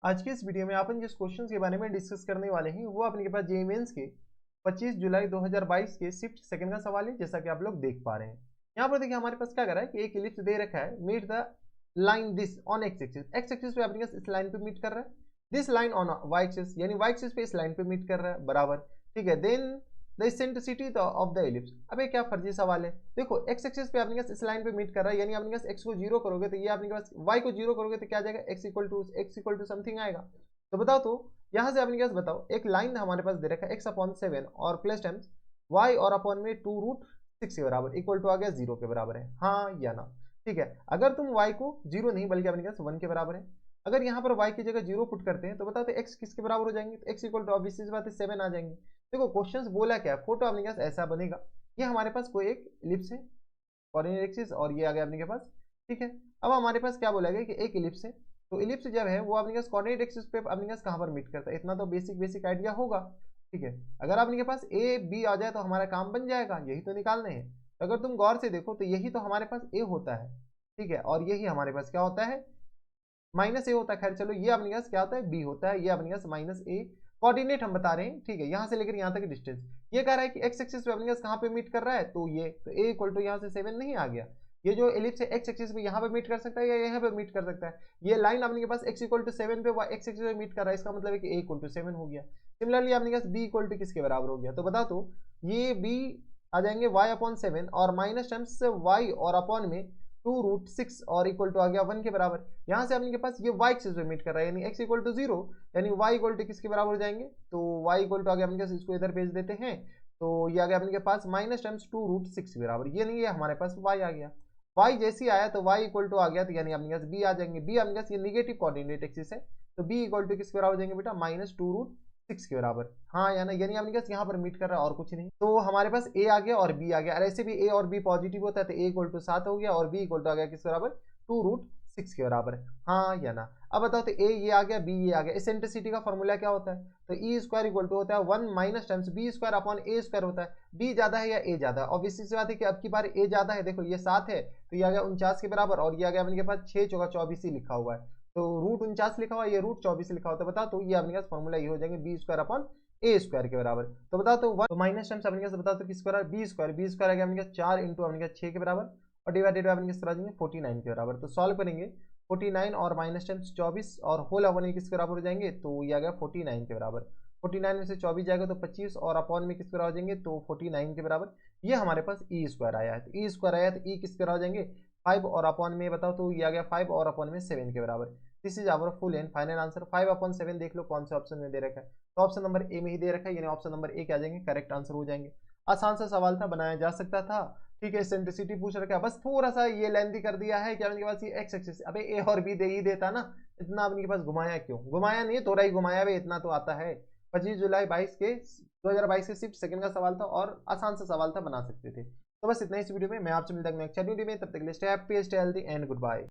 आज के इस वीडियो में अपन जिस क्वेश्चन के बारे में डिस्कस करने वाले हैं वो अपने के पास जेईई मेंस के 25 जुलाई 2022 के शिफ्ट सेकंड का सवाल है, जैसा कि आप लोग देख पा रहे हैं। यहाँ पर देखिए हमारे पास क्या कर रहा है कि एक इलिप्स दे रखा है, meet the line this on x axis. X axis पे अपने पास इस लाइन पे मीट कर रहा है, this line on y axis यानी वाई एक्सिस पे इस लाइन पे मीट कर रहा है, बराबर। ठीक है, then the eccentricity of the ellipse. अबे क्या फर्जी सवाल है। देखो एक्स एक्सिस पे अपने पास इस लाइन पे मीट कर रहा है, यानी अपने पास एक्स को जीरो करोगे तो ये अपने पास वाई को जीरो करोगे तो क्या आ जाएगा, एक्स इक्वल टू समथिंग आएगा। तो बताओ, तो यहां से अपने पास बताओ एक लाइन हमारे पास दे रखा है एक्स अपॉन 7 और प्लस टाइम्स वाई और अपॉन में 2√6 के बराबर इक्वल टू आ गया 0 के बराबर है, हाँ या ना। ठीक है, अगर तुम y को 0 नहीं बल्कि अपने पास 1 के बराबर है, अगर यहाँ पर y की जगह 0 पुट करते हैं तो बताओ तो x किसके बराबर हो जाएंगे, तो x इक्वल टू ऑब्वियस बात है 7 आ जाएंगे। देखो क्वेश्चन बोला क्या है, फोटो अपने पास ऐसा बनेगा, ये हमारे पास कोई एक इलिप्स है कोऑर्डिनेट एक्सिस और ये आ गया अपने के पास। ठीक है, अब हमारे पास क्या बोला गया कि एक इलिप्स है, तो इलिप्स जब है वो अपने पास कोऑर्डिनेट एक्सिस पे अपने पास कहां पर मीट करता है, इतना तो बेसिक आइडिया होगा। ठीक है, अगर आपके पास ए बी आ जाए तो हमारा काम बन जाएगा, यही तो निकालने हैं। तो अगर तुम गौर से देखो तो यही तो हमारे पास ए होता है। ठीक है, और यही हमारे पास क्या होता है, माइनस ए होता है। खैर चलो, ये अपने पास क्या होता है, बी होता है, ये अपने पास माइनस ए कोऑर्डिनेट हम बता रहे हैं। ठीक है, यहां से लेकर यहां तक डिस्टेंस, ये कह रहा है कि एक्स एक्सिस पे अपने पास कहां पे मीट कर रहा है, तो ये तो ए इक्वल टू यहां से 7 नहीं आ गया। ये जो एलिप्स है एक्स एक्सिस पे यहां पे मीट कर सकता है या यहां पे मीट कर सकता है, ये लाइन अपने के पास एक्स इक्वल टू 7 पे एक्स एक्सिस पे मीट कर रहा है, इसका मतलब है कि ए इक्वल टू 7 हो गया। सिमिलरली अपने पास बी इक्वल टू किसके बराबर हो गया, तो बता तो ये बी आ जाएंगे वाई अपॉन 7 और माइनस टर्म्स वाई और अपॉन में 2√6 और इक्वल टू आ गया 1 के बराबर। यहां से अपने के पास ये y एक्सिस पे मीट कर रहा है, यानी x इक्वल टू 0, यानी y इक्वल टू किसके बराबर हो जाएंगे, तो y इक्वल टू आ गया अपने पास, इसको इधर भेज देते हैं तो ये आ गया अपने के पास माइनस टाइम्स 2√6 के बराबर। ये नहीं है हमारे पास y आ गया, y जैसे आया तो y इक्वल टू आ गया, तो यानी अपने पास b आ जाएंगे। b अपने पास ये निगेटिव कोऑर्डिनेट एक्सिस है, तो b इक्वल टू किसके बराबर हो जाएंगे बेटा, -2√6 के बराबर, हाँ या ना, यानी अपने पास यहाँ पर मीट कर रहा है और कुछ नहीं। तो हमारे पास a आ गया और b आ गया, और ऐसे भी a और b पॉजिटिव होता है तो a इक्वल टू 7 हो गया और b इक्वल टू आ गया किसके बराबर, 2√6 के बराबर, हाँ या ना। अब बताओ तो a ये आ गया, b ये आ गया, इसेंट्रिसिटी का फॉर्मूला क्या होता है, तो ई स्क्वायर इक्वल टू होता है 1 minus times B square upon A square होता है। b ज्यादा है या a ज्यादा है, ऑब्वियसली सी बात है कि अब की बार a ज्यादा है। देखो ये 7 है तो ये आ गया 49 के बराबर, और ये आ गया अपने के पास 6 चौका 24 ही लिखा हुआ है, तो √49 लिखा हुआ है, ये √24 लिखा हुआ है, तो बताओ तो ये अपने पास फॉर्मूला ये हो जाएंगे B square upon A square के बराबर। तो बताओ तो वन माइनस टाइम्स अपने पास बताओ तो किस बराबर, बी स्क्वायर आ गया अपने पास 4 इंटू अपने पास 6 के बराबर और डिवाइडेड बाय अपने पास आ जाएंगे 49 के बराबर। तो सॉल्व करेंगे 49 और माइनस टाइम्स 24 और होल अपॉन में किसके बराबर हो जाएंगे, तो ये आ गया 49 के बराबर। 49 में से 24 जाएगा तो 25 और अपॉन में किसके बराबर हो जाएंगे, तो 49 के बराबर। ये हमारे पास ई स्क्वायर आया है, तो ई स्क्वायर आया तो ई किसके बराबर हो जाएंगे 5 और अपॉन में बताओ तो ये आ गया 5 और अपॉन में 7 के बराबर। This is our full and final answer. 5 upon 7 देख लो कौन से ऑप्शन में दे रखा है, तो ऑप्शन नंबर ए में ही दे रखा है, यानी ऑप्शन नंबर ए के आ जाएंगे, करेक्ट आंसर हो जाएंगे। आसान सा सवाल था, बनाया जा सकता था। ठीक है, सेंट्रिसिटी पूछ रखा है, बस थोड़ा सा ये लेंथी कर दिया है कि आपके पास ये एक्स एक्सिस, अबे ए और बी दे ही देता ना, इतना आपके पास घुमाया क्यों, घुमाया नहीं थोड़ा ही घुमाया भाई, इतना तो आता है। 25 जुलाई 2022 के शिफ्ट सेकंड का सवाल था और आसान सा सवाल था, बना सकते थे। तो बस इतना ही इस वीडियो में, मैं आपसे मिलता हूं नेक्स्ट वीडियो में, तब तक के लिए stay happy stay healthy and good bye.